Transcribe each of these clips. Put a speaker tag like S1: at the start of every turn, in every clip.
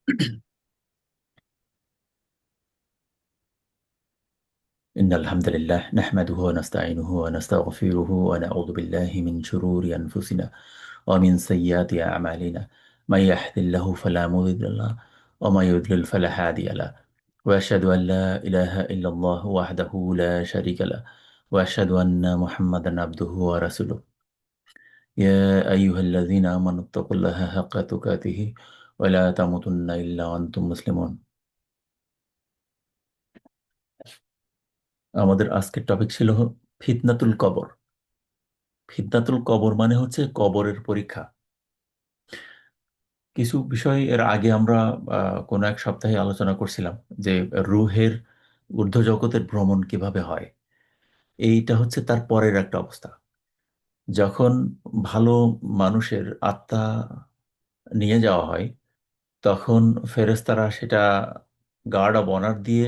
S1: إن الحمد لله نحمده ونستعينه ونستغفره ونعوذ بالله من شرور أنفسنا ومن سيئات أعمالنا. من يهد الله فلا مضل له ومن يضلل فلا هادي له. وأشهد أن لا إله إلا الله وحده لا شريك له، وأشهد أن محمدا عبده ورسوله. يا أيها الذين آمنوا اتقوا الله حق تقاته ولا تموتن إلا وأنتم مسلمون। আমাদের আজকের টপিক ছিল ফিতনাতুল কবর। ফিতনাতুল কবর মানে হচ্ছে কবরের পরীক্ষা। কিছু বিষয় এর আগে আমরা কোনো এক সপ্তাহে আলোচনা করছিলাম যে রুহের ঊর্ধ্ব জগতের ভ্রমণ কিভাবে হয়। এইটা হচ্ছে তার পরের একটা অবস্থা। যখন ভালো মানুষের আত্মা নিয়ে যাওয়া হয়, তখন ফেরেশতারা সেটা গার্ড অব অনার দিয়ে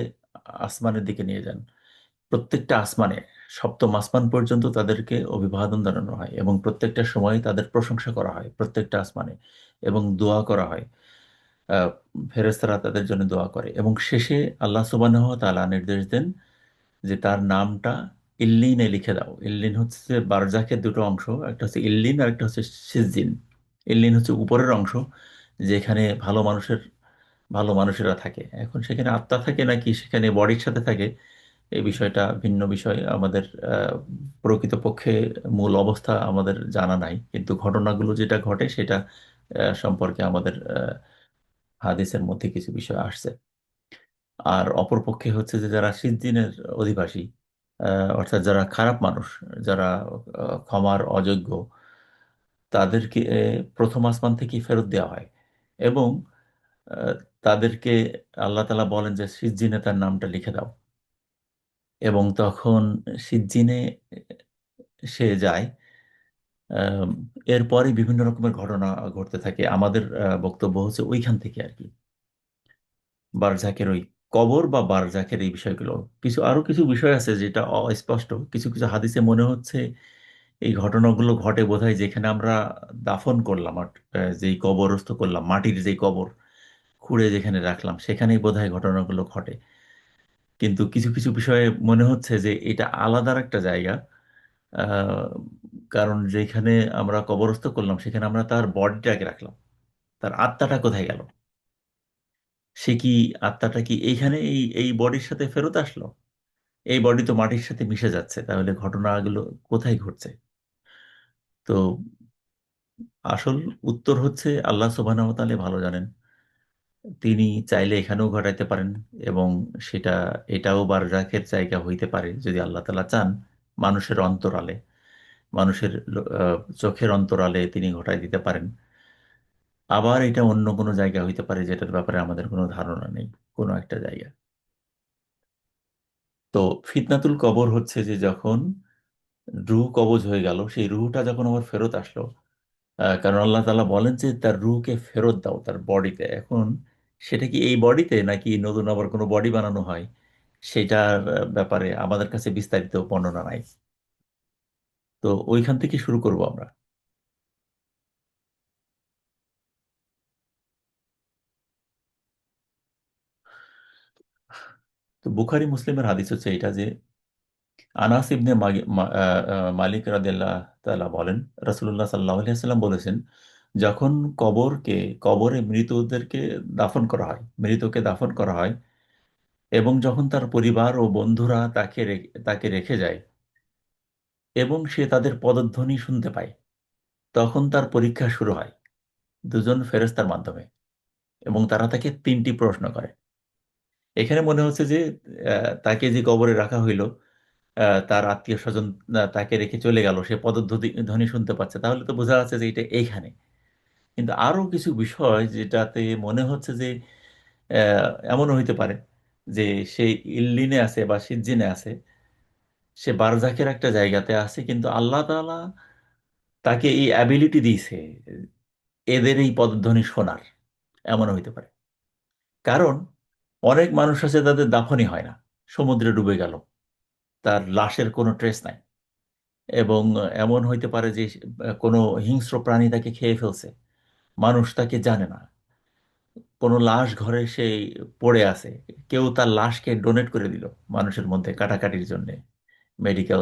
S1: আসমানের দিকে নিয়ে যান। প্রত্যেকটা আসমানে, সপ্তম আসমান পর্যন্ত তাদেরকে অভিবাদন জানানো হয় এবং প্রত্যেকটা সময় তাদের প্রশংসা করা হয় প্রত্যেকটা আসমানে, এবং দোয়া করা হয়। আহ, ফেরেশতারা তাদের জন্য দোয়া করে এবং শেষে আল্লাহ সুবহানাহু ওয়া তাআলা নির্দেশ দেন যে তার নামটা ইল্লিনে লিখে দাও। ইল্লিন হচ্ছে বারজাখের দুটো অংশ, একটা হচ্ছে ইল্লিন আর একটা হচ্ছে সিজ্জিন। ইল্লিন হচ্ছে উপরের অংশ, যেখানে ভালো মানুষেরা থাকে। এখন সেখানে আত্মা থাকে নাকি সেখানে বডির সাথে থাকে, এই বিষয়টা ভিন্ন বিষয়। আমাদের প্রকৃতপক্ষে মূল অবস্থা আমাদের জানা নাই, কিন্তু ঘটনাগুলো যেটা ঘটে সেটা সম্পর্কে আমাদের হাদিসের মধ্যে কিছু বিষয় আসছে। আর অপরপক্ষে হচ্ছে যে যারা সিজ্জিনের অধিবাসী, অর্থাৎ যারা খারাপ মানুষ, যারা ক্ষমার অযোগ্য, তাদেরকে প্রথম আসমান থেকেই ফেরত দেওয়া হয় এবং আহ, তাদেরকে আল্লাহ তাআলা বলেন যে সিজ্জিনে তার নামটা লিখে দাও। এবং তখন সিজ্জিনে সে যায়। আম, এরপরে বিভিন্ন রকমের ঘটনা ঘটতে থাকে। আমাদের বক্তব্য হচ্ছে ওইখান থেকে আর কি, বারজাকের ওই কবর বা বারজাকের এই বিষয়গুলো। আরো কিছু বিষয় আছে যেটা অস্পষ্ট। কিছু কিছু হাদিসে মনে হচ্ছে এই ঘটনাগুলো ঘটে বোধহয় যেখানে আমরা দাফন করলাম, আর যেই কবরস্থ করলাম, মাটির যেই কবর খুঁড়ে যেখানে রাখলাম, সেখানেই বোধহয় ঘটনাগুলো ঘটে। কিন্তু কিছু কিছু বিষয়ে মনে হচ্ছে যে এটা আলাদা একটা জায়গা। আহ, কারণ যেখানে আমরা কবরস্থ করলাম সেখানে আমরা তার বডিটাকে রাখলাম, তার আত্মাটা কোথায় গেল? সে কি, আত্মাটা কি এইখানে এই এই বডির সাথে ফেরত আসলো? এই বডি তো মাটির সাথে মিশে যাচ্ছে, তাহলে ঘটনাগুলো কোথায় ঘটছে? তো আসল উত্তর হচ্ছে আল্লাহ সুবহানাহু ওয়া তাআলা ভালো জানেন। তিনি চাইলে এখানেও ঘটাইতে পারেন এবং সেটা এটাও বারজাখের জায়গা হইতে পারে যদি আল্লাহ তাআলা চান। মানুষের অন্তরালে, মানুষের চোখের অন্তরালে তিনি ঘটাই দিতে পারেন। আবার এটা অন্য কোনো জায়গা হইতে পারে যেটার ব্যাপারে আমাদের কোনো ধারণা নেই, কোনো একটা জায়গা। তো ফিতনাতুল কবর হচ্ছে যে যখন রূহ কবজ হয়ে গেল, সেই রূহটা যখন আবার ফেরত আসলো। কারণ আল্লাহ তাআলা বলেন যে তার রূহকে ফেরত দাও তার বডিতে। এখন সেটা কি এই বডিতে নাকি নতুন আবার কোনো বডি বানানো হয়, সেটার ব্যাপারে আমাদের কাছে বিস্তারিত বর্ণনা নাই। তো ওইখান থেকে শুরু করব আমরা। তো বুখারী মুসলিমের হাদিস হচ্ছে এটা যে আনাস ইবনে মালিক রাদিয়াল্লাহু তাআলা বলেন, রাসূলুল্লাহ সাল্লাল্লাহু আলাইহি ওয়াসাল্লাম বলেছেন, যখন কবরে মৃতদেরকে দাফন করা হয়, মৃতকে দাফন করা হয় এবং যখন তার পরিবার ও বন্ধুরা তাকে রেখে যায় এবং সে তাদের পদধ্বনি শুনতে পায়, তখন তার পরীক্ষা শুরু হয় দুজন ফেরেশতার মাধ্যমে। এবং তারা তাকে তিনটি প্রশ্ন করে। এখানে মনে হচ্ছে যে তাকে যে কবরে রাখা হইলো, তার আত্মীয় স্বজন তাকে রেখে চলে গেল, সে পদধ্বনি ধ্বনি শুনতে পাচ্ছে, তাহলে তো বোঝা যাচ্ছে যে এটা এইখানে। কিন্তু আরো কিছু বিষয় যেটাতে মনে হচ্ছে যে এমনও হইতে পারে যে সে ইল্লিনে আছে বা সিজ্জিনে আছে, সে বারজাখের একটা জায়গাতে আছে, কিন্তু আল্লাহ তাআলা তাকে এই অ্যাবিলিটি দিয়েছে এদের এই পদধ্বনি শোনার। এমনও হইতে পারে। কারণ অনেক মানুষ আছে তাদের দাফনই হয় না, সমুদ্রে ডুবে গেল, তার লাশের কোনো ট্রেস নাই। এবং এমন হইতে পারে যে কোনো হিংস্র প্রাণী তাকে খেয়ে ফেলছে, মানুষ তাকে জানে না। কোনো লাশ ঘরে সে পড়ে আছে, কেউ তার লাশকে ডোনেট করে দিল মানুষের মধ্যে কাটাকাটির জন্য, মেডিকেল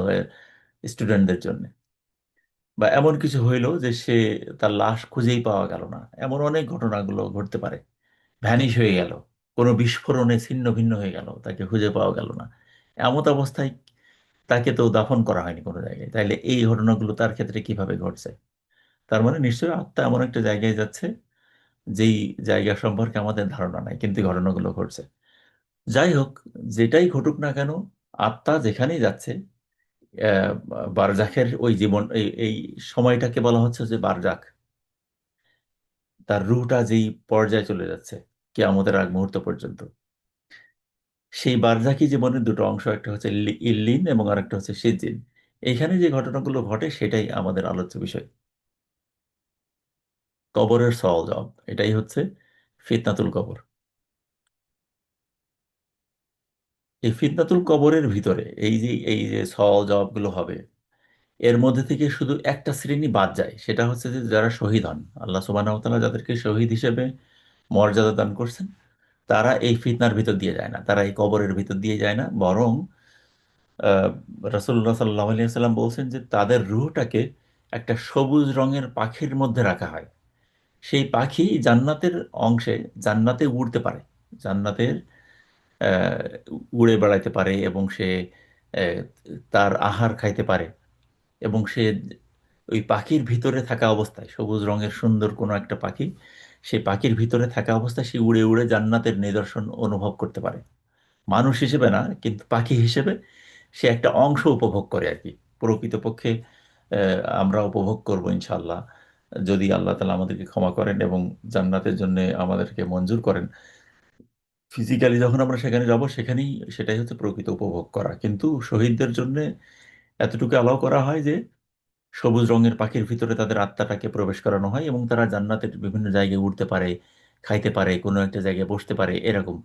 S1: স্টুডেন্টদের জন্য, বা এমন কিছু হইলো যে সে তার লাশ খুঁজেই পাওয়া গেল না, এমন অনেক ঘটনাগুলো ঘটতে পারে। ভ্যানিশ হয়ে গেল, কোনো বিস্ফোরণে ছিন্ন ভিন্ন হয়ে গেল, তাকে খুঁজে পাওয়া গেল না, এমত অবস্থায় তাকে তো দাফন করা হয়নি কোনো জায়গায়, তাইলে এই ঘটনাগুলো তার ক্ষেত্রে কিভাবে ঘটছে? তার মানে নিশ্চয়ই আত্মা এমন একটা জায়গায় যাচ্ছে যেই জায়গা সম্পর্কে আমাদের ধারণা নাই, কিন্তু এই ঘটনাগুলো ঘটছে। যাই হোক, যেটাই ঘটুক না কেন, আত্মা যেখানেই যাচ্ছে, আহ, বারজাখের ওই জীবন, এই সময়টাকে বলা হচ্ছে যে বারজাখ, তার রুহটা যেই পর্যায়ে চলে যাচ্ছে কিয়ামতের আগ মুহূর্ত পর্যন্ত, সেই বারজাকি জীবনের দুটো অংশ, একটা হচ্ছে ইল্লিন এবং আরেকটা হচ্ছে সিজ্জিন। এখানে যে ঘটনাগুলো ঘটে সেটাই আমাদের আলোচ্য বিষয়। কবরের সওয়াল জবাব, এটাই হচ্ছে ফিতনাতুল কবর। এই ফিতনাতুল কবরের ভিতরে এই যে সওয়াল জবাবগুলো হবে, এর মধ্যে থেকে শুধু একটা শ্রেণী বাদ যায়, সেটা হচ্ছে যে যারা শহীদ হন, আল্লাহ সুবহানাহু ওয়া তাআলা যাদেরকে শহীদ হিসেবে মর্যাদা দান করছেন, তারা এই ফিতনার ভিতর দিয়ে যায় না, তারা এই কবরের ভিতর দিয়ে যায় না, বরং রাসূলুল্লাহ সাল্লাল্লাহু আলাইহি সাল্লাম বলছেন যে তাদের রূহটাকে একটা সবুজ রঙের পাখির মধ্যে রাখা হয়। সেই পাখি জান্নাতের অংশে জান্নাতে উড়তে পারে, জান্নাতের আহ, উড়ে বেড়াইতে পারে, এবং সে আহ, তার আহার খাইতে পারে, এবং সে ওই পাখির ভিতরে থাকা অবস্থায়, সবুজ রঙের সুন্দর কোনো একটা পাখি, সেই পাখির ভিতরে থাকা অবস্থায় সে উড়ে উড়ে জান্নাতের নিদর্শন অনুভব করতে পারে। মানুষ হিসেবে না, কিন্তু পাখি হিসেবে সে একটা অংশ উপভোগ করে আর কি। প্রকৃতপক্ষে আমরা উপভোগ করব ইনশাল্লাহ, যদি আল্লাহ তালা আমাদেরকে ক্ষমা করেন এবং জান্নাতের জন্য আমাদেরকে মঞ্জুর করেন। ফিজিক্যালি যখন আমরা সেখানে যাব, সেখানেই সেটাই হচ্ছে প্রকৃত উপভোগ করা। কিন্তু শহীদদের জন্য এতটুকু অ্যালাউ করা হয় যে সবুজ রঙের পাখির ভিতরে তাদের আত্মাটাকে প্রবেশ করানো হয়, এবং তারা জান্নাতের বিভিন্ন জায়গায় উঠতে পারে, খাইতে পারে, কোনো একটা জায়গায় বসতে পারে, এরকম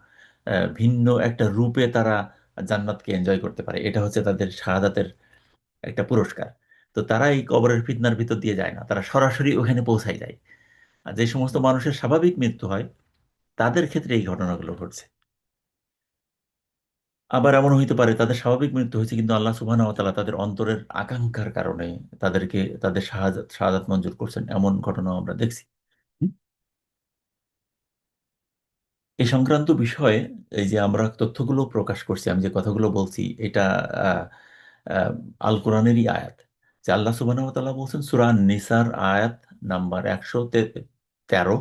S1: ভিন্ন একটা রূপে তারা জান্নাতকে এনজয় করতে পারে। এটা হচ্ছে তাদের শাহাদাতের একটা পুরস্কার। তো তারা এই কবরের ফিতনার ভিতর দিয়ে যায় না, তারা সরাসরি ওখানে পৌঁছায় যায়। আর যে সমস্ত মানুষের স্বাভাবিক মৃত্যু হয়, তাদের ক্ষেত্রে এই ঘটনাগুলো ঘটছে। আবার এমন হইতে পারে তাদের স্বাভাবিক মৃত্যু হয়েছে, কিন্তু আল্লাহ সুবহানাহু ওয়া তাআলা তাদের অন্তরের আকাঙ্ক্ষার কারণে তাদেরকে তাদের শাহাদাত শাহাদাত মঞ্জুর করছেন, এমন ঘটনাও আমরা দেখছি। এই সংক্রান্ত বিষয়ে এই যে আমরা তথ্যগুলো প্রকাশ করছি, আমি যে কথাগুলো বলছি, এটা আহ, আহ, আল কোরআনেরই আয়াত। যে আল্লাহ সুবহানাহু ওয়া তাআলা বলছেন সূরা নিসার আয়াত নাম্বার 113,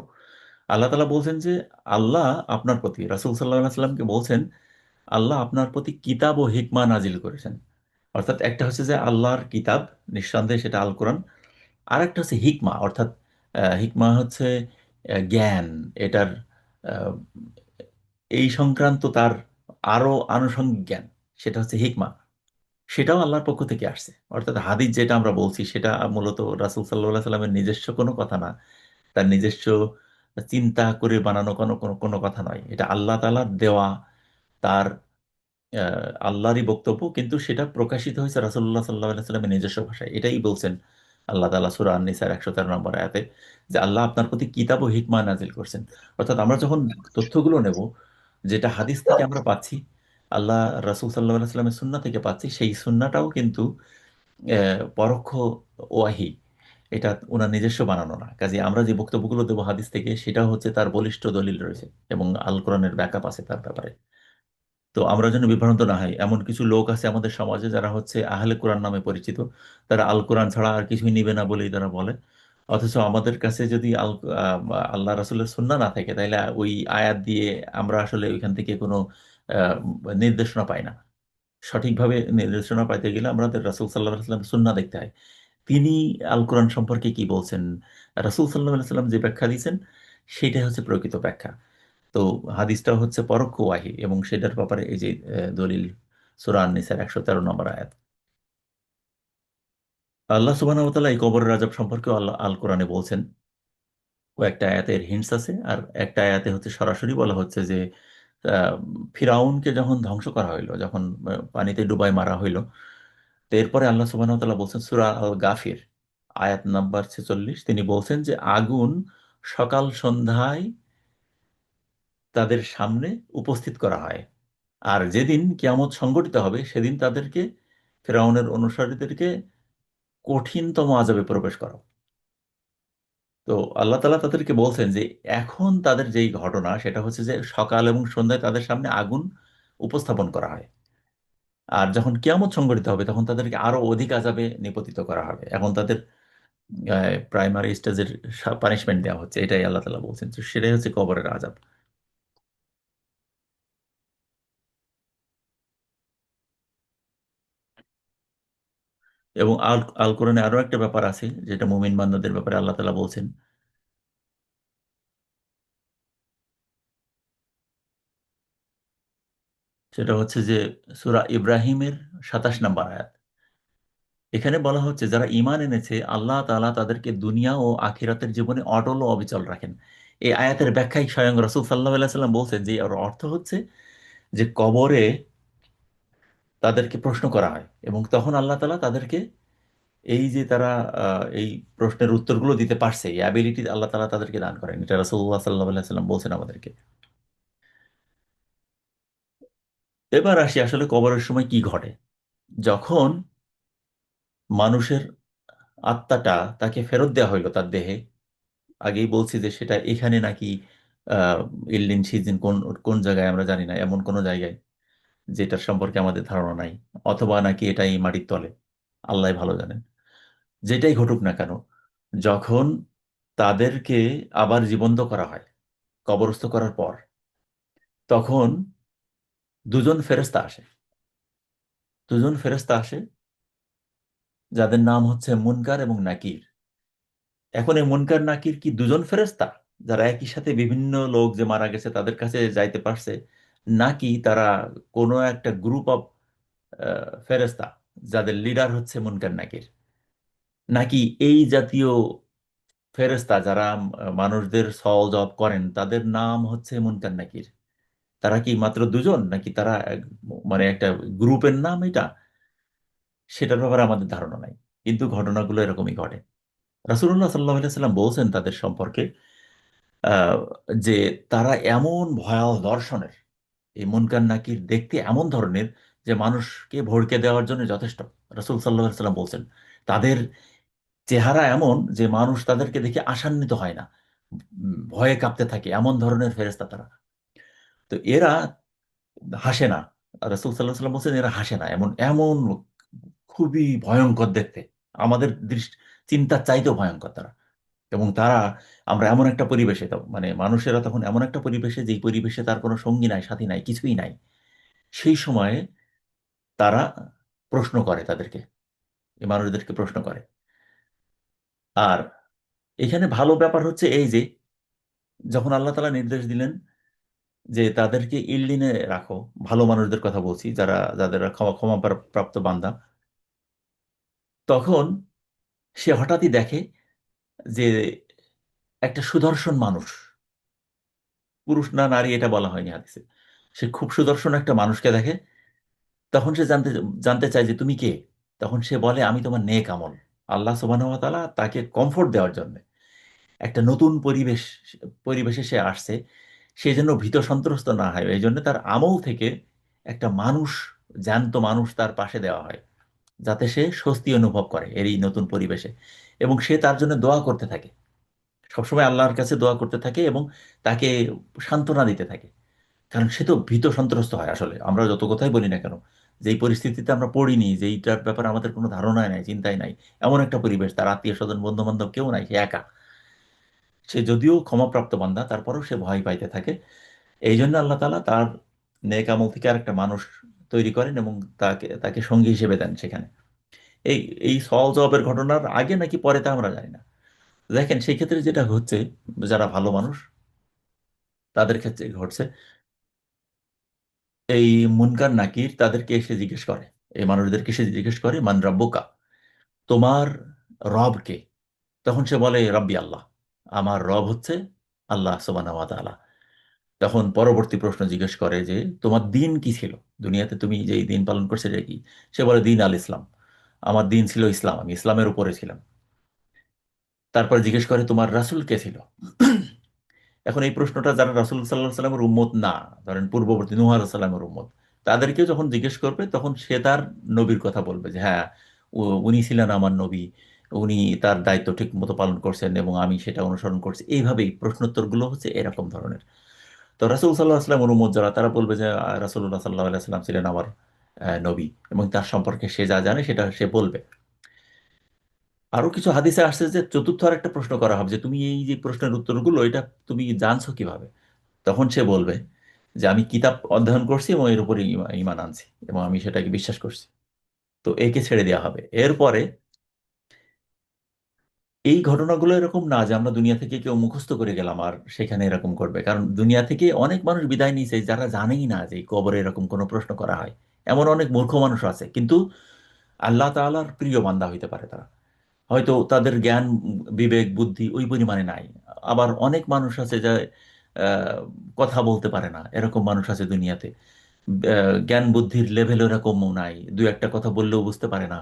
S1: আল্লাহ তাআলা বলছেন যে আল্লাহ আপনার প্রতি, রাসূল সাল্লাল্লাহু আলাইহি সাল্লামকে বলছেন, আল্লাহ আপনার প্রতি কিতাব ও হিকমা নাজিল করেছেন। অর্থাৎ একটা হচ্ছে যে আল্লাহর কিতাব, নিঃসন্দেহে সেটা আল কোরআন। আর একটা হচ্ছে হিকমা, অর্থাৎ হিকমা হচ্ছে জ্ঞান, এটার আহ, এই সংক্রান্ত তার আরো আনুষঙ্গিক জ্ঞান, সেটা হচ্ছে হিকমা। সেটাও আল্লাহর পক্ষ থেকে আসছে। অর্থাৎ হাদিস যেটা আমরা বলছি, সেটা মূলত রাসূল সাল্লাল্লাহু আলাইহি সাল্লামের নিজস্ব কোনো কথা না, তার নিজস্ব চিন্তা করে বানানো কোনো কোনো কোনো কথা নয়। এটা আল্লাহ তাআলার দেওয়া, তার আল্লাহরই বক্তব্য, কিন্তু সেটা প্রকাশিত হয়েছে রাসূলুল্লাহ সাল্লাল্লাহু আলাইহি সাল্লামের নিজস্ব ভাষায়। এটাই বলছেন আল্লাহ তাআলা সূরা আন-নিসার 113 নম্বর আয়াতে, যে আল্লাহ আপনার প্রতি কিতাব ও হিকমা নাজিল করছেন। অর্থাৎ আমরা যখন তথ্যগুলো নেব, যেটা হাদিস থেকে আমরা পাচ্ছি, আল্লাহ রাসূল সাল্লাল্লাহু আলাইহি সাল্লামের সুন্নাহ থেকে পাচ্ছি, সেই সুন্নাহটাও কিন্তু পরোক্ষ ওয়াহি, এটা ওনার নিজস্ব বানানো না। কাজে আমরা যে বক্তব্যগুলো দেবো হাদিস থেকে, সেটাও হচ্ছে তার বলিষ্ঠ দলিল রয়েছে, এবং আল কোরআনের ব্যাকআপ আছে তার ব্যাপারে। তো আমরা যেন বিভ্রান্ত না হই। এমন কিছু লোক আছে আমাদের সমাজে যারা হচ্ছে আহলে কোরআন নামে পরিচিত, তারা আল কোরআন ছাড়া আর কিছুই নিবে না বলেই তারা বলে। অথচ আমাদের কাছে যদি আল্লাহ রাসূলের সুন্নাহ না থাকে, তাহলে ওই আয়াত দিয়ে আমরা আসলে ওইখান থেকে কোনো আহ, নির্দেশনা পাই না। সঠিকভাবে নির্দেশনা পাইতে গেলে আমাদের রাসূল সাল্লাল্লাহু আলাইহি ওয়াসাল্লামের সুন্নাহ দেখতে হয়। তিনি আল কোরআন সম্পর্কে কি বলছেন, রাসূল সাল্লাল্লাহু আলাইহি ওয়াসাল্লাম যে ব্যাখ্যা দিয়েছেন, সেটাই হচ্ছে প্রকৃত ব্যাখ্যা। তো হাদিসটাও হচ্ছে পরোক্ষ ওয়াহি, এবং সেটার ব্যাপারে এই যে দলিল সূরা আন-নিসার 113 নম্বর আয়াত। আল্লাহ সুবহানাহু ওয়া তাআলা এই কবরের আযাব সম্পর্কে আল্লাহ আল কোরআনে বলছেন। কয়েকটা আয়াতের হিন্টস আছে, আর একটা আয়াতে হচ্ছে সরাসরি বলা হচ্ছে যে আহ, ফিরাউনকে যখন ধ্বংস করা হইলো, যখন পানিতে ডুবাই মারা হইলো, তো এরপরে আল্লাহ সুবহানাহু ওয়া তাআলা বলছেন সূরা আল গাফির আয়াত নাম্বার 46, তিনি বলছেন যে আগুন সকাল সন্ধ্যায় তাদের সামনে উপস্থিত করা হয়। আর যেদিন কিয়ামত সংঘটিত হবে সেদিন তাদেরকে, ফেরাউনের অনুসারীদেরকে কঠিনতম আযাবে প্রবেশ করা। তো আল্লাহ তাআলা তাদেরকে বলছেন যে এখন তাদের যেই ঘটনা সেটা হচ্ছে যে সকাল এবং সন্ধ্যায় তাদের সামনে আগুন উপস্থাপন করা হয়। আর যখন কিয়ামত সংঘটিত হবে তখন তাদেরকে আরো অধিক আযাবে নিপতিত করা হবে। এখন তাদের প্রাইমারি স্টেজের পানিশমেন্ট দেওয়া হচ্ছে, এটাই আল্লাহ তাআলা বলছেন। তো সেটাই হচ্ছে কবরের আযাব। এবং আল আল কোরআনে আরো একটা ব্যাপার আছে যেটা মুমিন বান্দাদের ব্যাপারে আল্লাহ তাআলা বলছেন। সেটা হচ্ছে যে সূরা ইব্রাহিমের 27 নম্বর আয়াত। এখানে বলা হচ্ছে যারা ঈমান এনেছে আল্লাহ তাআলা তাদেরকে দুনিয়া ও আখিরাতের জীবনে অটল ও অবিচল রাখেন। এই আয়াতের ব্যাখ্যায় স্বয়ং রাসূল সাল্লাল্লাহু আলাইহি সাল্লাম বলছেন যে এর অর্থ হচ্ছে যে কবরে তাদেরকে প্রশ্ন করা হয় এবং তখন আল্লাহ তাআলা তাদেরকে এই যে তারা এই প্রশ্নের উত্তরগুলো দিতে পারছে, এই অ্যাবিলিটি আল্লাহ তাআলা তাদেরকে দান করেন। এটা রাসূলুল্লাহ সাল্লাল্লাহু আলাইহি সাল্লাম বলছেন আমাদেরকে। এবার আসি আসলে কবরের সময় কি ঘটে। যখন মানুষের আত্মাটা তাকে ফেরত দেওয়া হইলো তার দেহে, আগেই বলছি যে সেটা এখানে নাকি আহ ইল্লিন সিজিন কোন কোন জায়গায় আমরা জানি না, এমন কোন জায়গায় যেটার সম্পর্কে আমাদের ধারণা নাই, অথবা নাকি এটা এই মাটির তলে, আল্লাহ ভালো জানেন। যেটাই ঘটুক না কেন, যখন তাদেরকে আবার জীবন্ত করা হয় কবরস্থ করার পর, তখন দুজন ফেরেশতা আসে। দুজন ফেরেশতা আসে যাদের নাম হচ্ছে মুনকার এবং নাকির। এখন এই মুনকার নাকির কি দুজন ফেরেশতা যারা একই সাথে বিভিন্ন লোক যে মারা গেছে তাদের কাছে যাইতে পারছে, নাকি তারা কোনো একটা গ্রুপ অফ ফেরেশতা যাদের লিডার হচ্ছে মুনকার নাকির, নাকি এই জাতীয় ফেরেশতা যারা মানুষদের সওয়াল জবাব করেন তাদের নাম হচ্ছে মুনকার নাকির? তারা কি মাত্র দুজন, নাকি তারা মানে একটা গ্রুপের নাম এটা? সেটার ব্যাপারে আমাদের ধারণা নাই, কিন্তু ঘটনাগুলো এরকমই ঘটে। রাসূলুল্লাহ সাল্লাল্লাহু আলাইহি সাল্লাম বলছেন তাদের সম্পর্কে আহ, যে তারা এমন ভয়াল দর্শনের, এই মুনকার নাকির দেখতে এমন ধরনের যে মানুষকে ভড়কে দেওয়ার জন্য যথেষ্ট। রাসূল সাল্লাল্লাহু আলাইহি সাল্লাম বলছেন তাদের চেহারা এমন যে মানুষ তাদেরকে দেখে আশান্বিত হয় না, ভয়ে কাঁপতে থাকে, এমন ধরনের ফেরেশতা তারা। তো এরা হাসে না। রাসূল সাল্লাল্লাহু আলাইহি সাল্লাম বলছেন এরা হাসে না, এমন এমন খুবই ভয়ঙ্কর দেখতে, আমাদের দৃষ্টি চিন্তার চাইতেও ভয়ঙ্কর তারা। এবং তারা, আমরা এমন একটা পরিবেশে, তো মানে মানুষেরা তখন এমন একটা পরিবেশে যেই পরিবেশে তার কোনো সঙ্গী নাই, সাথী নাই, কিছুই নাই, সেই সময়ে তারা প্রশ্ন করে তাদেরকে, এই মানুষদেরকে প্রশ্ন করে। আর এখানে ভালো ব্যাপার হচ্ছে এই যে যখন আল্লাহ তাআলা নির্দেশ দিলেন যে তাদেরকে ইল্লিনে রাখো, ভালো মানুষদের কথা বলছি, যারা যাদের ক্ষমা ক্ষমা প্রাপ্ত বান্দা, তখন সে হঠাৎই দেখে যে একটা সুদর্শন মানুষ, পুরুষ না নারী এটা বলা হয়নি হাদিসে, সে খুব সুদর্শন একটা মানুষকে দেখে। তখন সে জানতে জানতে চায় যে তুমি কে। তখন সে বলে আমি তোমার নেক আমল। আল্লাহ সুবহানাহু ওয়া তাআলা তাকে কমফোর্ট দেওয়ার জন্য একটা নতুন পরিবেশে সে আসছে, সে যেন ভীত সন্ত্রস্ত না হয়, এই জন্য তার আমল থেকে একটা মানুষ, জ্যান্ত মানুষ তার পাশে দেওয়া হয়, যাতে সে স্বস্তি অনুভব করে এর এই নতুন পরিবেশে। এবং সে তার জন্য দোয়া করতে থাকে, সবসময় আল্লাহর কাছে দোয়া করতে থাকে এবং তাকে সান্ত্বনা দিতে থাকে। কারণ সে তো ভীত সন্ত্রস্ত হয়। আসলে আমরা যত কথাই বলি না কেন, যেই পরিস্থিতিতে আমরা পড়িনি, যেইটার ব্যাপারে আমাদের কোনো ধারণাই নাই, চিন্তাই নাই, এমন একটা পরিবেশ, তার আত্মীয় স্বজন বন্ধু বান্ধব কেউ নাই, সে একা। সে যদিও ক্ষমাপ্রাপ্ত বান্দা তারপরেও সে ভয় পাইতে থাকে। এই জন্য আল্লাহ তাআলা তার নেক আমল থেকে আরেকটা মানুষ তৈরি করেন এবং তাকে তাকে সঙ্গী হিসেবে দেন সেখানে। এই এই সওয়াল জবাবের ঘটনার আগে নাকি পরে তা আমরা জানি না। দেখেন সেই ক্ষেত্রে যেটা হচ্ছে, যারা ভালো মানুষ তাদের ক্ষেত্রে ঘটছে, এই মুনকার নাকির তাদেরকে এসে জিজ্ঞেস করে, এই মানুষদেরকে এসে জিজ্ঞেস করে মান রাব্বুকা, তোমার রব কে? তখন সে বলে রব্বি আল্লাহ, আমার রব হচ্ছে আল্লাহ সুবহানাহু ওয়া তাআলা। তখন পরবর্তী প্রশ্ন জিজ্ঞেস করে যে তোমার দিন কি ছিল, দুনিয়াতে তুমি যে এই দিন পালন করছে এটা কি? সে বলে দিন আল ইসলাম, আমার দিন ছিল ইসলাম, আমি ইসলামের উপরে ছিলাম। তারপর জিজ্ঞেস করে তোমার রাসূল কে ছিল? এখন এই প্রশ্নটা যারা রাসূল সাল্লাল্লাহু আলাইহি সাল্লামের উম্মত না, ধরেন পূর্ববর্তী নূহ আলাইহিস সালামের উম্মত, তাদেরকেও যখন জিজ্ঞেস করবে তখন সে তার নবীর কথা বলবে যে হ্যাঁ, উনি ছিলেন আমার নবী, উনি তার দায়িত্ব ঠিক মতো পালন করছেন এবং আমি সেটা অনুসরণ করছি। এইভাবেই প্রশ্নোত্তরগুলো হচ্ছে এরকম ধরনের। তো রাসূল সাল্লাল্লাহু আলাইহি সাল্লামের উম্মত যারা, তারা বলবে যে রাসূলুল্লাহ সাল্লাল্লাহু আলাইহি সাল্লাম ছিলেন আমার নবী, এবং তার সম্পর্কে সে যা জানে সেটা সে বলবে। আরো কিছু হাদিসে আসছে যে চতুর্থ আর একটা প্রশ্ন করা হবে যে তুমি এই যে প্রশ্নের উত্তরগুলো এটা তুমি জানছো কিভাবে। তখন সে বলবে যে আমি কিতাব অধ্যয়ন করছি এবং এর উপরে ঈমান আনছি এবং আমি সেটাকে বিশ্বাস করছি। তো একে ছেড়ে দেওয়া হবে। এরপরে এই ঘটনাগুলো এরকম না যে আমরা দুনিয়া থেকে কেউ মুখস্থ করে গেলাম আর সেখানে এরকম করবে, কারণ দুনিয়া থেকে অনেক মানুষ বিদায় নিয়েছে যারা জানেই না যে এই কবরে এরকম কোনো প্রশ্ন করা হয়। এমন অনেক মূর্খ মানুষ আছে, কিন্তু আল্লাহ তাআলার প্রিয় বান্দা হইতে পারে তারা, হয়তো তাদের জ্ঞান বিবেক বুদ্ধি ওই পরিমাণে নাই। আবার অনেক মানুষ আছে যে আহ, কথা বলতে পারে না, এরকম মানুষ আছে দুনিয়াতে। জ্ঞান বুদ্ধির লেভেল এরকমও নাই, দু একটা কথা বললেও বুঝতে পারে না।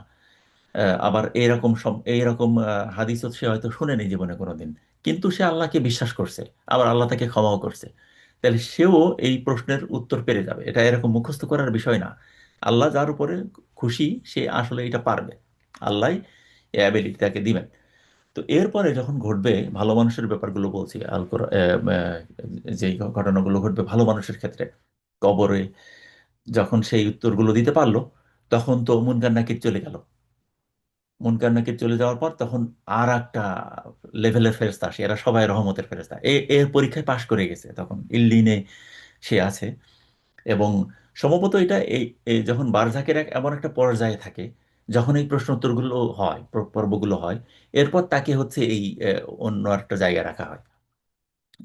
S1: আবার এইরকম সব এইরকম হাদিসও সে হয়তো শুনেনি জীবনে কোনোদিন, কিন্তু সে আল্লাহকে বিশ্বাস করছে, আবার আল্লাহ তাকে ক্ষমাও করছে। তাহলে সেও এই প্রশ্নের উত্তর পেরে যাবে। এটা এরকম মুখস্থ করার বিষয় না। আল্লাহ যার উপরে খুশি সে আসলে এটা পারবে, আল্লাহ এই অ্যাবিলিটি তাকে দিবেন। তো এরপরে যখন ঘটবে ভালো মানুষের ব্যাপারগুলো বলছি, যে ঘটনাগুলো ঘটবে ভালো মানুষের ক্ষেত্রে কবরে, যখন সেই উত্তরগুলো দিতে পারলো, তখন তো মুনকার নাকির চলে গেল। মুনকার নাকির চলে যাওয়ার পর তখন আর একটা লেভেলের ফেরেশতা আসে, এরা সবাই রহমতের ফেরেশতা, এর পরীক্ষায় পাশ করে গেছে, তখন ইল্লিনে সে আছে। এবং সম্ভবত এটা এই যখন বারজাকের এমন একটা পর্যায়ে থাকে, যখন এই প্রশ্ন উত্তরগুলো হয়, পর্বগুলো হয়, এরপর তাকে হচ্ছে এই অন্য একটা জায়গায় রাখা হয়,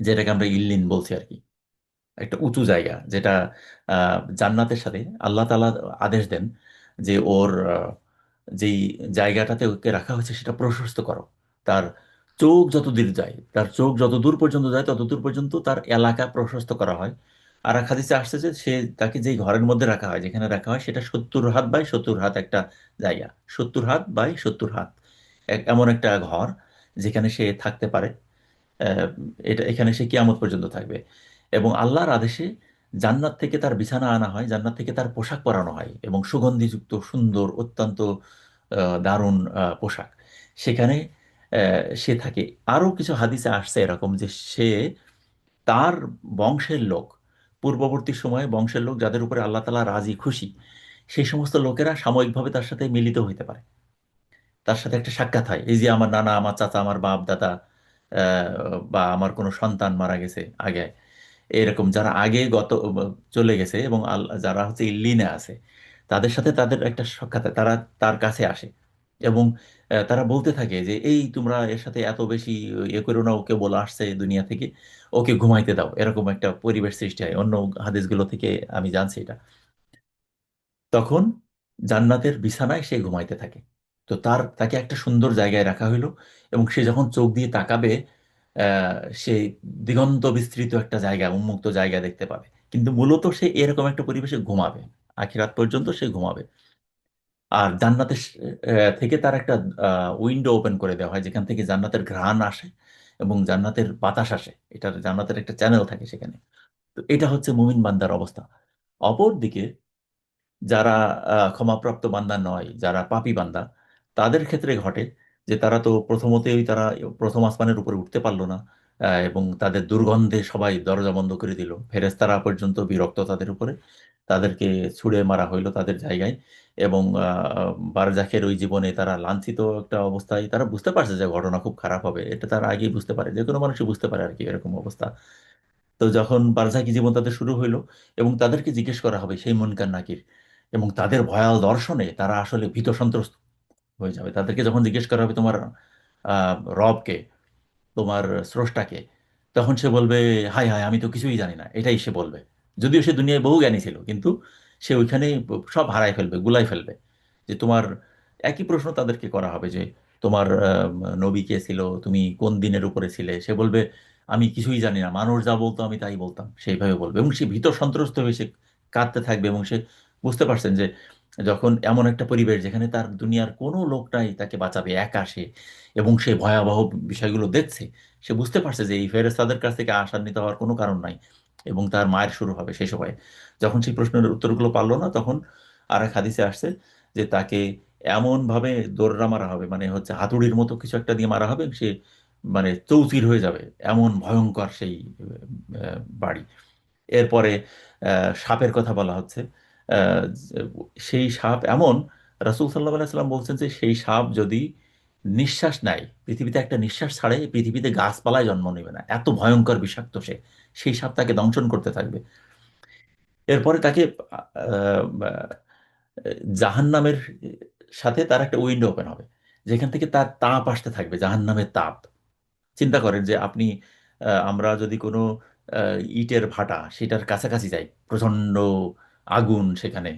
S1: যেটাকে আমরা ইল্লিন বলছি আর কি। একটা উঁচু জায়গা, যেটা জান্নাতের সাথে আল্লাহ তাআলা আদেশ দেন যে ওর যেই জায়গাটাতে ওকে রাখা হয়েছে সেটা প্রশস্ত করো। তার চোখ যত দূর যায়, তার চোখ যত দূর পর্যন্ত যায় তত দূর পর্যন্ত তার এলাকা প্রশস্ত করা হয়। আর এক হাদিসে আসছে যে সে, তাকে যেই ঘরের মধ্যে রাখা হয়, যেখানে রাখা হয় সেটা 70 হাত বাই 70 হাত একটা জায়গা, 70 হাত বাই 70 হাত, এমন একটা ঘর যেখানে সে থাকতে পারে। আহ, এখানে সে কিয়ামত পর্যন্ত থাকবে। এবং আল্লাহর আদেশে জান্নাত থেকে তার বিছানা আনা হয়, জান্নাত থেকে তার পোশাক পরানো হয়, এবং সুগন্ধিযুক্ত সুন্দর অত্যন্ত দারুণ পোশাক সেখানে সে থাকে। আরও কিছু হাদিসে আসছে এরকম যে সে, তার বংশের লোক, পূর্ববর্তী সময়ে বংশের লোক যাদের উপরে আল্লাহ তাআলা রাজি খুশি, সেই সমস্ত লোকেরা সাময়িকভাবে তার সাথে মিলিত হইতে পারে, তার সাথে একটা সাক্ষাৎ হয়। এই যে আমার নানা, আমার চাচা, আমার বাপ দাদা, বা আমার কোনো সন্তান মারা গেছে আগে, এরকম যারা আগে চলে গেছে, এবং যারা হচ্ছে ইল্লিনে আছে, তাদের সাথে তাদের একটা সাক্ষাৎ হয়। তারা তার কাছে আসে এবং তারা বলতে থাকে যে এই তোমরা এর সাথে এত বেশি ইয়ে করো না, ওকে বলে আসছে দুনিয়া থেকে, ওকে ঘুমাইতে দাও। এরকম একটা পরিবেশ সৃষ্টি হয় অন্য হাদিসগুলো থেকে, আমি জানছি এটা। তখন জান্নাতের বিছানায় সে ঘুমাইতে থাকে। তো তাকে একটা সুন্দর জায়গায় রাখা হইলো, এবং সে যখন চোখ দিয়ে তাকাবে, সে দিগন্ত বিস্তৃত একটা জায়গা, উন্মুক্ত জায়গা দেখতে পাবে। কিন্তু মূলত সে এরকম একটা পরিবেশে ঘুমাবে, আখিরাত পর্যন্ত সে ঘুমাবে। আর জান্নাতের থেকে তার একটা উইন্ডো ওপেন করে দেওয়া হয়, যেখান থেকে জান্নাতের ঘ্রাণ আসে এবং জান্নাতের বাতাস আসে। এটার জান্নাতের একটা চ্যানেল থাকে সেখানে। তো এটা হচ্ছে মুমিন বান্দার অবস্থা। অপরদিকে যারা ক্ষমাপ্রাপ্ত বান্দা নয়, যারা পাপী বান্দা, তাদের ক্ষেত্রে ঘটে যে তারা তো প্রথমতেই তারা প্রথম আসমানের উপরে উঠতে পারলো না, এবং তাদের দুর্গন্ধে সবাই দরজা বন্ধ করে দিল, ফেরেশতারা পর্যন্ত বিরক্ত তাদের উপরে, তাদেরকে ছুঁড়ে মারা হইলো তাদের জায়গায়। এবং বারজাখের ওই জীবনে তারা লাঞ্ছিত একটা অবস্থায়, তারা বুঝতে পারছে যে ঘটনা খুব খারাপ হবে, এটা তারা আগেই বুঝতে পারে, যে কোনো মানুষই বুঝতে পারে আর কি এরকম অবস্থা। তো যখন বারজাকি জীবন তাদের শুরু হইলো, এবং তাদেরকে জিজ্ঞেস করা হবে সেই মুনকার নাকির, এবং তাদের ভয়াল দর্শনে তারা আসলে ভীত সন্ত্রস্ত হয়ে যাবে। তাদেরকে যখন জিজ্ঞেস করা হবে তোমার রবকে, তোমার স্রষ্টাকে, তখন সে বলবে হাই হাই, আমি তো কিছুই জানি না, এটাই সে বলবে। যদিও সে দুনিয়ায় বহু জ্ঞানী ছিল, কিন্তু সে ওইখানে সব হারায় ফেলবে, গুলাই ফেলবে। যে তোমার, একই প্রশ্ন তাদেরকে করা হবে যে তোমার নবী কে ছিল, তুমি কোন দিনের উপরে ছিলে, সে বলবে আমি কিছুই জানি না, মানুষ যা বলতো আমি তাই বলতাম, সেইভাবে বলবে। এবং সে ভীত সন্ত্রস্ত হয়ে সে কাঁদতে থাকবে, এবং সে বুঝতে পারছেন যে যখন এমন একটা পরিবেশ যেখানে তার দুনিয়ার কোনো লোক নাই তাকে বাঁচাবে, একা সে, এবং সে ভয়াবহ বিষয়গুলো দেখছে, সে বুঝতে পারছে যে এই ফেরেশতাদের কাছ থেকে আশান্বিত হওয়ার কোনো কারণ নাই, এবং তার মায়ের শুরু হবে সেই সময়। যখন সেই প্রশ্নের উত্তরগুলো পারলো না, তখন আর এক হাদিসে আসছে যে তাকে এমন ভাবে দৌড়া মারা হবে, মানে হচ্ছে হাতুড়ির মতো কিছু একটা দিয়ে মারা হবে, সে মানে চৌচির হয়ে যাবে, এমন ভয়ঙ্কর সেই বাড়ি। এরপরে সাপের কথা বলা হচ্ছে। আহ, সেই সাপ এমন, রাসূল সাল্লাল্লাহু আলাইহি সাল্লাম বলছেন যে সেই সাপ যদি নিঃশ্বাস নেয়, পৃথিবীতে একটা নিঃশ্বাস ছাড়ে, পৃথিবীতে গাছপালায় জন্ম নেবে না, এত ভয়ঙ্কর বিষাক্ত সে। সেই সাপ তাকে দংশন করতে থাকবে। এরপরে তাকে জাহান্নামের সাথে তার একটা উইন্ডো ওপেন হবে, যেখান থেকে তার তাপ আসতে থাকবে, জাহান্নামের তাপ। চিন্তা করেন যে আপনি, আমরা যদি কোনো ইটের ভাটা সেটার কাছাকাছি যাই, প্রচণ্ড আগুন সেখানে,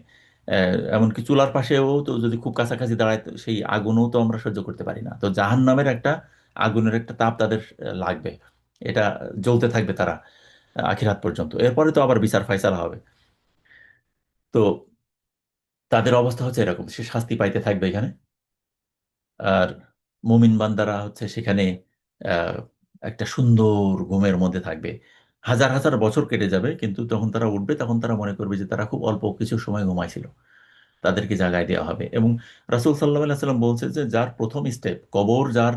S1: এমনকি চুলার পাশেও তো যদি খুব কাছাকাছি দাঁড়ায়, তো সেই আগুনও তো আমরা সহ্য করতে পারি না। তো জাহান্নামের একটা আগুনের একটা তাপ তাদের লাগবে, এটা জ্বলতে থাকবে তারা আখিরাত পর্যন্ত। এরপরে তো আবার বিচার ফাইসালা হবে। তো তাদের অবস্থা হচ্ছে এরকম, সে শাস্তি পাইতে থাকবে এখানে। আর মুমিন বান্দারা হচ্ছে সেখানে আহ, একটা সুন্দর ঘুমের মধ্যে থাকবে। হাজার হাজার বছর কেটে যাবে, কিন্তু যখন তারা উঠবে তখন তারা মনে করবে যে তারা খুব অল্প কিছু সময় ঘুমাইছিল। তাদেরকে জাগায় দেওয়া হবে। এবং রাসূল সাল্লাল্লাহু আলাইহি সাল্লাম বলছে যে যার প্রথম স্টেপ কবর, যার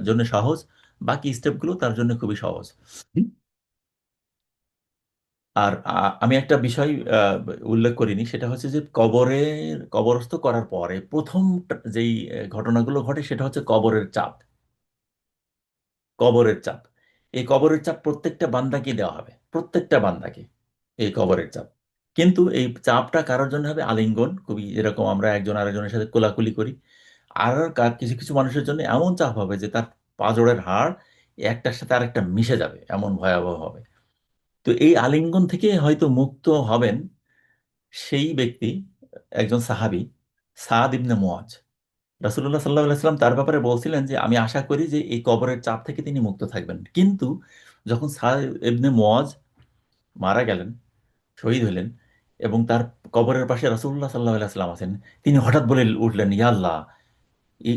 S1: জন্য সহজ, বাকি স্টেপগুলো তার জন্য খুবই সহজ। আর আমি একটা বিষয় উল্লেখ করিনি, সেটা হচ্ছে যে কবরস্থ করার পরে প্রথম যেই ঘটনাগুলো ঘটে সেটা হচ্ছে কবরের চাপ। কবরের চাপ, এই কবরের চাপ প্রত্যেকটা বান্দাকে দেওয়া হবে, প্রত্যেকটা বান্দাকে এই কবরের চাপ। কিন্তু এই চাপটা কারোর জন্য হবে আলিঙ্গন, খুবই যেরকম আমরা একজন আরেকজনের সাথে কোলাকুলি করি। আর কিছু কিছু মানুষের জন্য এমন চাপ হবে যে তার পাঁজরের হাড় একটার সাথে আরেকটা মিশে যাবে, এমন ভয়াবহ হবে। তো এই আলিঙ্গন থেকে হয়তো মুক্ত হবেন সেই ব্যক্তি, একজন সাহাবী, সাদ ইবনে মুআজ। রাসূলুল্লাহ সাল্লাল্লাহু আলাইহি ওয়াসাল্লাম তার ব্যাপারে বলছিলেন যে আমি আশা করি যে এই কবরের চাপ থেকে তিনি মুক্ত থাকবেন। কিন্তু যখন সাদ ইবনে মুআজ মারা গেলেন, শহীদ হলেন, এবং তার কবরের পাশে রাসূলুল্লাহ সাল্লাল্লাহু আলাইহি ওয়াসাল্লাম আছেন, তিনি হঠাৎ বলে উঠলেন, ইয়া আল্লাহ, এই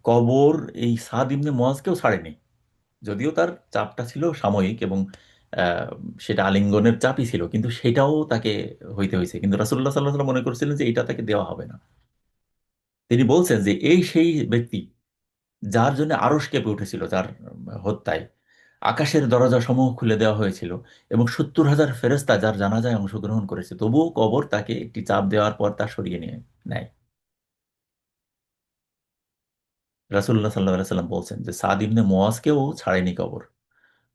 S1: কবর এই সাদ ইবনে মুআজকেও ছাড়েনি। যদিও তার চাপটা ছিল সাময়িক, এবং আহ, সেটা আলিঙ্গনের চাপই ছিল, কিন্তু সেটাও তাকে হইতে হয়েছে। কিন্তু রাসূলুল্লাহ সাল্লাল্লাহু আলাইহি ওয়াসাল্লাম মনে করছিলেন যে এটা তাকে দেওয়া হবে না। তিনি বলছেন যে এই সেই ব্যক্তি যার জন্য আরশ কেঁপে উঠেছিল, যার হত্যায় আকাশের দরজা সমূহ খুলে দেওয়া হয়েছিল, এবং 70,000 ফেরেশতা যার জানাজায় অংশগ্রহণ করেছে, তবুও কবর তাকে একটি চাপ দেওয়ার পর তা সরিয়ে নিয়ে নেয়। রাসূলুল্লাহ সাল্লাল্লাহু আলাইহি সাল্লাম বলছেন যে সাদ ইবনে মুআজকেও ছাড়েনি কবর।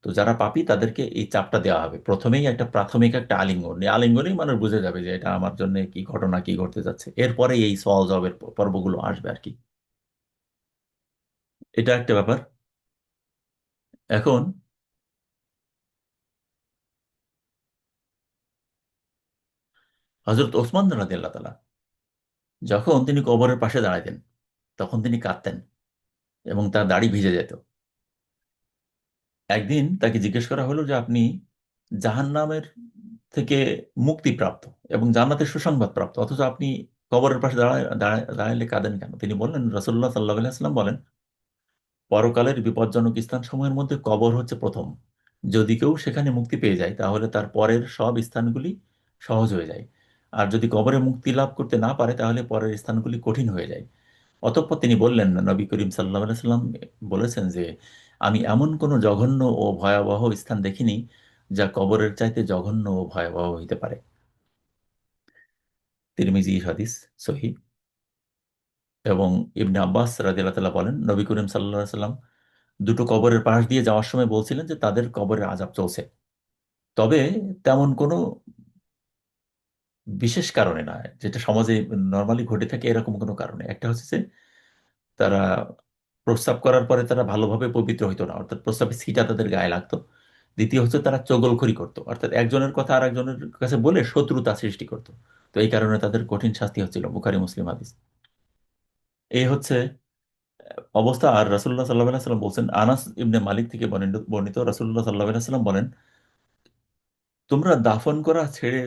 S1: তো যারা পাপী তাদেরকে এই চাপটা দেওয়া হবে, প্রথমেই একটা প্রাথমিক একটা আলিঙ্গন, এই আলিঙ্গনেই মানুষ বুঝে যাবে যে এটা আমার জন্য কি ঘটনা, কি ঘটতে যাচ্ছে। এরপরে এই সওয়াল জবাবের পর্বগুলো আসবে আর কি। এটা একটা ব্যাপার। এখন হযরত ওসমান রাদিয়াল্লাহু তাআলা যখন তিনি কবরের পাশে দাঁড়াতেন, তখন তিনি কাঁদতেন এবং তার দাড়ি ভিজে যেত। একদিন তাকে জিজ্ঞেস করা হলো যে আপনি জাহান্নামের থেকে মুক্তিপ্রাপ্ত এবং জান্নাতের সুসংবাদ প্রাপ্ত, অথচ আপনি কবরের পাশে দাঁড়াইলে কাঁদেন কেন? তিনি বললেন, রাসূলুল্লাহ সাল্লাল্লাহু আলাইহি ওয়াসাল্লাম বলেন, পরকালের বিপজ্জনক স্থানসমূহের মধ্যে কবর হচ্ছে প্রথম। যদি কেউ সেখানে মুক্তি পেয়ে যায় তাহলে তার পরের সব স্থানগুলি সহজ হয়ে যায়। আর যদি কবরে মুক্তি লাভ করতে না পারে তাহলে পরের স্থানগুলি কঠিন হয়ে যায়। অতঃপর তিনি বললেন, নবী করিম সাল্লাল্লাহু আলাইহি সাল্লাম বলেছেন যে আমি এমন কোনো জঘন্য ও ভয়াবহ স্থান দেখিনি যা কবরের চাইতে জঘন্য ও ভয়াবহ হইতে পারে। তিরমিজি হাদিস, সহিহ। এবং ইবনে আব্বাস রাদিয়াল্লাহু তাআলা বলেন, নবী করিম সাল্লাল্লাহু আলাইহি সাল্লাম দুটো কবরের পাশ দিয়ে যাওয়ার সময় বলছিলেন যে তাদের কবরের আযাব চলছে, তবে তেমন কোনো বিশেষ কারণে না, যেটা সমাজে নর্মালি ঘটে থাকে এরকম কোনো কারণে। একটা হচ্ছে যে তারা প্রস্রাব করার পরে তারা ভালোভাবে পবিত্র হইতো না, অর্থাৎ প্রস্রাবের ছিটা তাদের গায়ে লাগতো। দ্বিতীয় হচ্ছে তারা চগলখড়ি করতো, অর্থাৎ একজনের কথা আর একজনের কাছে বলে শত্রুতা সৃষ্টি করতো। তো এই কারণে তাদের কঠিন শাস্তি হচ্ছিল, বুখারী মুসলিম হাদিস। এই হচ্ছে অবস্থা। আর রাসূলুল্লাহ সাল্লাল্লাহু আলাইহি ওয়াসাল্লাম বলছেন, আনাস ইবনে মালিক থেকে বর্ণিত, রাসূলুল্লাহ সাল্লাল্লাহু আলাইহি ওয়াসাল্লাম বলেন, তোমরা দাফন করা ছেড়ে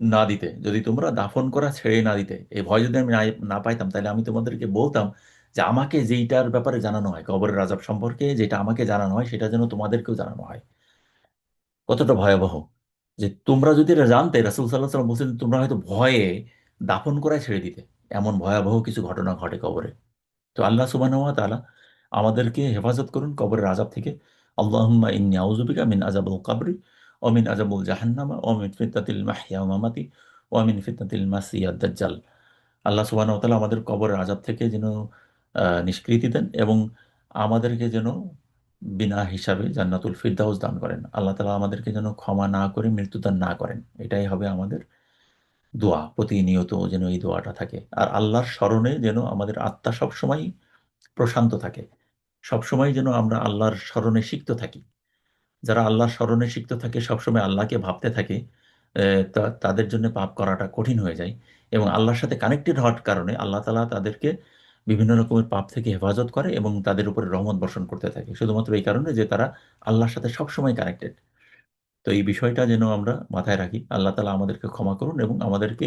S1: না দিতে, যদি তোমরা দাফন করা ছেড়ে না দিতে, এই ভয় যদি আমি না না পাইতাম, তাহলে আমি তোমাদেরকে বলতাম যে আমাকে যেইটার ব্যাপারে জানানো হয়, কবরের আযাব সম্পর্কে যেটা আমাকে জানানো হয়, সেটা যেন তোমাদেরকেও জানানো হয়। কতটা ভয়াবহ! যে তোমরা যদি এটা জানতে, রাসূল সাল্লাল্লাহু আলাইহি ওয়াসাল্লাম বলছেন, তোমরা হয়তো ভয়ে দাফন করায় ছেড়ে দিতে। এমন ভয়াবহ কিছু ঘটনা ঘটে কবরে। তো আল্লাহ সুবহানাহু ওয়া তাআলা আমাদেরকে হেফাজত করুন কবরের আযাব থেকে। আল্লাহুম্মা ইন্নী আউযু বিকা মিন আযাবিল কবরি ওয়া মিন আযাবিল জাহান্নামা ওয়া মিন ফিতনাতিল মাহইয়া ওয়া মামাতি ওয়া মিন ফিতনাতিল মাসিয়াদ দাজ্জাল। আল্লাহ সুবহানাহু ওয়া তাআলা আমাদের কবরের আযাব থেকে যেন নিষ্কৃতি দেন, এবং আমাদেরকে যেন বিনা হিসাবে জান্নাতুল ফিরদাউস দান করেন। আল্লাহ তাআলা আমাদেরকে যেন ক্ষমা না করে মৃত্যুদান না করেন। এটাই হবে আমাদের দোয়া, প্রতিনিয়ত যেন এই দোয়াটা থাকে। আর আল্লাহর স্মরণে যেন আমাদের আত্মা সবসময় প্রশান্ত থাকে। সবসময় যেন আমরা আল্লাহর স্মরণে সিক্ত থাকি। যারা আল্লাহর স্মরণে সিক্ত থাকে, সবসময় আল্লাহকে ভাবতে থাকে, তাদের জন্য পাপ করাটা কঠিন হয়ে যায়। এবং আল্লাহর সাথে কানেক্টেড হওয়ার কারণে আল্লাহ তাআলা তাদেরকে বিভিন্ন রকমের পাপ থেকে হেফাজত করে এবং তাদের উপরে রহমত বর্ষণ করতে থাকে, শুধুমাত্র এই কারণে যে তারা আল্লাহর সাথে সবসময় কানেক্টেড। তো এই বিষয়টা যেন আমরা মাথায় রাখি। আল্লাহ তাআলা আমাদেরকে ক্ষমা করুন এবং আমাদেরকে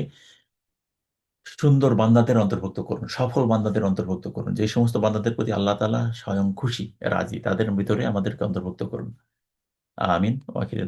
S1: সুন্দর বান্দাদের অন্তর্ভুক্ত করুন, সফল বান্দাদের অন্তর্ভুক্ত করুন। যে সমস্ত বান্দাদের প্রতি আল্লাহ তাআলা স্বয়ং খুশি, রাজি, তাদের ভিতরে আমাদেরকে অন্তর্ভুক্ত করুন। আমিন। ওয়াকিল